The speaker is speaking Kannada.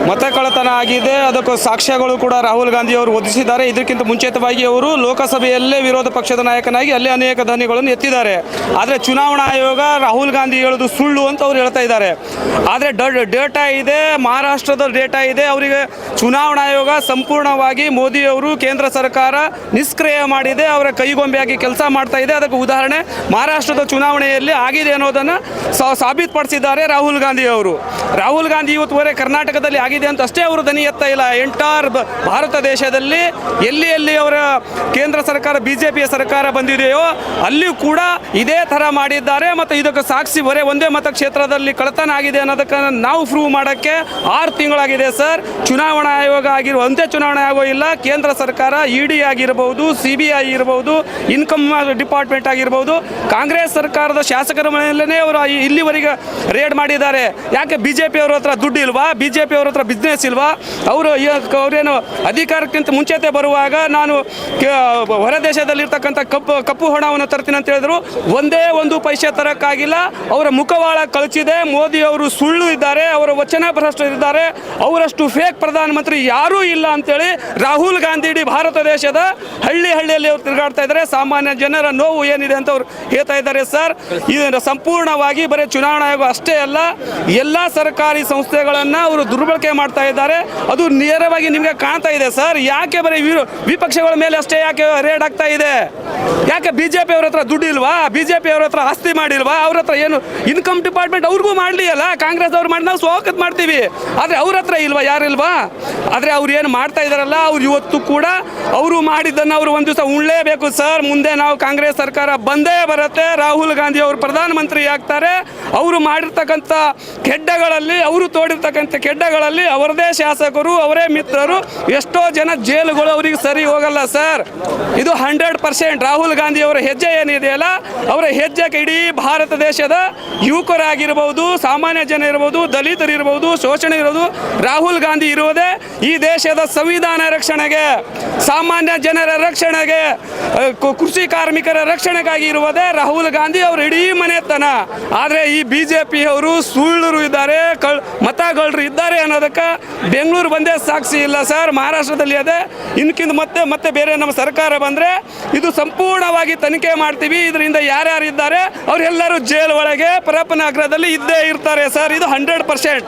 ಮತ ಕಳ್ಳತನ ಆಗಿದೆ. ಅದಕ್ಕೂ ಸಾಕ್ಷ್ಯಗಳು ಕೂಡ ರಾಹುಲ್ ಗಾಂಧಿ ಅವರು ಒದಗಿಸಿದ್ದಾರೆ. ಇದಕ್ಕಿಂತ ಮುಂಚಿತವಾಗಿ ಅವರು ಲೋಕಸಭೆಯಲ್ಲೇ ವಿರೋಧ ಪಕ್ಷದ ನಾಯಕನಾಗಿ ಅಲ್ಲಿ ಅನೇಕ ಧ್ವನಿಗಳನ್ನು ಎತ್ತಿದ್ದಾರೆ. ಆದರೆ ಚುನಾವಣಾ ಆಯೋಗ ರಾಹುಲ್ ಗಾಂಧಿ ಹೇಳೋದು ಸುಳ್ಳು ಅಂತ ಅವ್ರು ಹೇಳ್ತಾ ಇದ್ದಾರೆ. ಆದರೆ ಡೇಟಾ ಇದೆ, ಮಹಾರಾಷ್ಟ್ರದ ಡೇಟಾ ಇದೆ. ಅವರಿಗೆ ಚುನಾವಣಾ ಆಯೋಗ ಸಂಪೂರ್ಣವಾಗಿ ಮೋದಿಯವರು ಕೇಂದ್ರ ಸರ್ಕಾರ ನಿಷ್ಕ್ರಿಯ ಮಾಡಿದೆ, ಅವರ ಕೈಗೊಂಬೆಯಾಗಿ ಕೆಲಸ ಮಾಡ್ತಾ ಇದೆ. ಅದಕ್ಕೆ ಉದಾಹರಣೆ ಮಹಾರಾಷ್ಟ್ರದ ಚುನಾವಣೆಯಲ್ಲಿ ಆಗಿದೆ ಅನ್ನೋದನ್ನು ಸಾಬೀತುಪಡಿಸಿದ್ದಾರೆ ರಾಹುಲ್ ಗಾಂಧಿ ಅವರು. ರಾಹುಲ್ ಗಾಂಧಿ ಇವತ್ತುವರೆ ಕರ್ನಾಟಕದಲ್ಲಿ ಆಗಿದೆ ಅಂತ ಅಷ್ಟೇ ಅವರು ಧ್ವನಿ ಎತ್ತಾ ಇಲ್ಲ. ಎಂಟೈರ್ ಭಾರತ ದೇಶದಲ್ಲಿ ಎಲ್ಲಿ ಅವರ ಕೇಂದ್ರ ಸರ್ಕಾರ ಬಿಜೆಪಿಯ ಸರ್ಕಾರ ಬಂದಿದೆಯೋ ಅಲ್ಲಿಯೂ ಕೂಡ ಇದೇ ಥರ ಮಾಡಿದ್ದಾರೆ. ಮತ್ತು ಇದಕ್ಕೆ ಸಾಕ್ಷಿ ಬರೇ ಒಂದೇ ಮತಕ್ಷೇತ್ರದಲ್ಲಿ ಕಳ್ಳತನ ಆಗಿದೆ ಅನ್ನೋದಕ್ಕೆ ನಾವು ಪ್ರೂವ್ ಮಾಡೋಕ್ಕೆ 6 ತಿಂಗಳಾಗಿದೆ ಸರ್. ಚುನಾವಣಾ ಆಯೋಗ ಒಂದೇ ಚುನಾವಣಾ ಆಯೋಗ ಇಲ್ಲ, ಕೇಂದ್ರ ಸರ್ಕಾರ ಇಡಿ ಆಗಿರ್ಬೋದು, CBI ಇರ್ಬೋದು, ಇನ್ಕಮ್ ಡಿಪಾರ್ಟ್ಮೆಂಟ್ ಆಗಿರ್ಬೋದು, ಕಾಂಗ್ರೆಸ್ ಸರ್ಕಾರದ ಶಾಸಕರ ಮನೆಯಲ್ಲೇ ಅವರು ಇಲ್ಲಿವರೆಗೆ ರೇಡ್ ಮಾಡಿದ್ದಾರೆ. ಯಾಕೆ BJP ಅವ್ರ ಹತ್ರ ದುಡ್ಡು ಇಲ್ವಾ? BJP ಅವ್ರ ಹತ್ರ ಬಿಸ್ನೆಸ್ ಇಲ್ವಾ? ಅವರೇನು ಅಧಿಕಾರಕ್ಕಿಂತ ಮುಂಚೆತೆ ಬರುವಾಗ ನಾನು ಹೊರ ದೇಶದಲ್ಲಿರ್ತಕ್ಕಂಥ ಕಪ್ಪು ಹಣವನ್ನು ತರ್ತೀನಿ ಅಂತ ಹೇಳಿದ್ರು. ಒಂದೇ ಒಂದು ಪೈಸೆ ತರಕ್ಕಾಗಿಲ್ಲ. ಅವರ ಮುಖವಾಳ ಕಳಚಿದೆ. ಮೋದಿ ಅವರು ಸುಳ್ಳು ಇದ್ದಾರೆ, ಅವರ ವಚನ ಭ್ರಷ್ಟರಿದ್ದಾರೆ. ಅವರಷ್ಟು ಫೇಕ್ ಪ್ರಧಾನಮಂತ್ರಿ ಯಾರೂ ಇಲ್ಲ ಅಂತೇಳಿ ರಾಹುಲ್ ಗಾಂಧಿ ಇಡೀ ಭಾರತ ದೇಶದ ಹಳ್ಳಿಯಲ್ಲಿ ಅವರು ತಿರುಗಾಡ್ತಾ ಇದ್ದಾರೆ. ಸಾಮಾನ್ಯ ಜನರ ನೋವು ಏನಿದೆ ಅಂತ ಅವ್ರು ಹೇಳ್ತಾ ಇದ್ದಾರೆ ಸರ್. ಇದನ್ನು ಸಂಪೂರ್ಣವಾಗಿ ಬರೀ ಚುನಾವಣಾ ಆಯೋಗ ಅಷ್ಟೇ ಅಲ್ಲ, ಎಲ್ಲ ಸರ್ಕಾರಿ ಸಂಸ್ಥೆಗಳನ್ನು ಅವರು ದುರ್ಬಳಕೆ ಮಾಡ್ತಾ ಇದ್ದಾರೆ. ಅದು ನೇರವಾಗಿ ನಿಮಗೆ ಕಾಣ್ತಾ ಇದೆ ಸರ್. ಯಾಕೆ ಬರೀ ವಿಪಕ್ಷಗಳ ಮೇಲೆ ಅಷ್ಟೇ ಯಾಕೆ ರೇಡ್ ಆಗ್ತಾ ಇದೆ? ಯಾಕೆ BJP ಅವ್ರ ಹತ್ರ ದುಡ್ಡು ಇಲ್ವಾ? BJP ಅವ್ರ ಹತ್ರ ಆಸ್ತಿ ಮಾಡಿಲ್ವಾ? ಅವ್ರ ಹತ್ರ ಏನು ಇನ್ಕಮ್ ಡಿಪಾರ್ಟ್ಮೆಂಟ್ ಅವ್ರಿಗೂ ಮಾಡಲಿ ಅಲ್ಲ, ಕಾಂಗ್ರೆಸ್ ಅವ್ರು ಮಾಡಿ ನಾವು ಸ್ವಾಗತ ಮಾಡ್ತೀವಿ. ಆದರೆ ಅವ್ರ ಹತ್ರ ಇಲ್ವಾ? ಯಾರಿಲ್ವಾ? ಆದರೆ ಅವ್ರು ಏನು ಮಾಡ್ತಾ ಇದ್ದಾರಲ್ಲ, ಅವ್ರು ಇವತ್ತು ಕೂಡ ಅವರು ಮಾಡಿದ್ದನ್ನು ಅವರು ಒಂದು ದಿವಸ ಉಣ್ಲೇಬೇಕು ಸರ್. ಮುಂದೆ ನಾವು ಕಾಂಗ್ರೆಸ್ ಸರ್ಕಾರ ಬಂದೇ ಬರುತ್ತೆ, ರಾಹುಲ್ ಗಾಂಧಿ ಅವರು ಪ್ರಧಾನಮಂತ್ರಿ ಆಗ್ತಾರೆ. ಅವರು ಮಾಡಿರ್ತಕ್ಕಂಥ ಕೆಡ್ಡಗಳಲ್ಲಿ, ಅವರು ತೋಡಿರ್ತಕ್ಕಂಥ ಕೆಡ್ಡಗಳಲ್ಲಿ ಅವರದೇ ಶಾಸಕರು, ಅವರೇ ಮಿತ್ರರು, ಎಷ್ಟೋ ಜನ ಜೈಲುಗಳು ಅವರಿಗೆ ಸರಿ ಹೋಗಲ್ಲ ಸರ್. ಇದು 100% ರಾಹುಲ್ ಗಾಂಧಿ ಅವರ ಹೆಜ್ಜೆ ಏನಿದೆಯಲ್ಲ, ಅವರ ಹೆಜ್ಜೆಗೆ ಇಡೀ ಭಾರತ ದೇಶದ ಯುವಕರಾಗಿರ್ಬೋದು, ಸಾಮಾನ್ಯ ಜನ ಇರ್ಬೋದು, ದಲಿತರು ಇರ್ಬೋದು, ಶೋಷಣೆ ಇರೋದು, ರಾಹುಲ್ ಗಾಂಧಿ ಇರುವುದೇ ಈ ದೇಶದ ಸಂವಿಧಾನ ರಕ್ಷಣೆಗೆ, ಸಾಮಾನ್ಯ ಜನರ ರಕ್ಷಣೆಗೆ, ಕೃಷಿ ಕಾರ್ಮಿಕರ ರಕ್ಷಣೆಗಾಗಿ ಇರುವುದೇ ರಾಹುಲ್ ಗಾಂಧಿ ಅವರು ಇಡೀ ಮನೆತನ. ಆದರೆ ಈ BJP ಅವರು ಸುಳ್ಳರು ಇದ್ದಾರೆ, ಮತಗಳ್ಳರು ಇದ್ದಾರೆ ಅನ್ನೋದಕ್ಕೆ ಬೆಂಗಳೂರು ಬಂದೇ ಸಾಕ್ಷಿ ಇಲ್ಲ ಸರ್. ಮಹಾರಾಷ್ಟ್ರದಲ್ಲಿ ಅದೇ. ಇನ್ಕಿಂತ ಮತ್ತೆ ಬೇರೆ ನಮ್ಮ ಸರ್ಕಾರ ಬಂದರೆ ಇದು ಸಂಪೂರ್ಣವಾಗಿ ತನಿಖೆ ಮಾಡ್ತೀವಿ. ಇದರಿಂದ ಯಾರ್ಯಾರು ಇದ್ದಾರೆ ಅವರೆಲ್ಲರೂ ಜೈಲ್ ಒಳಗೆ ಪರಪ್ಪನ ಅಗ್ರದಲ್ಲಿ ಇದ್ದೇ ಇರ್ತಾರೆ ಸರ್. ಇದು 100%.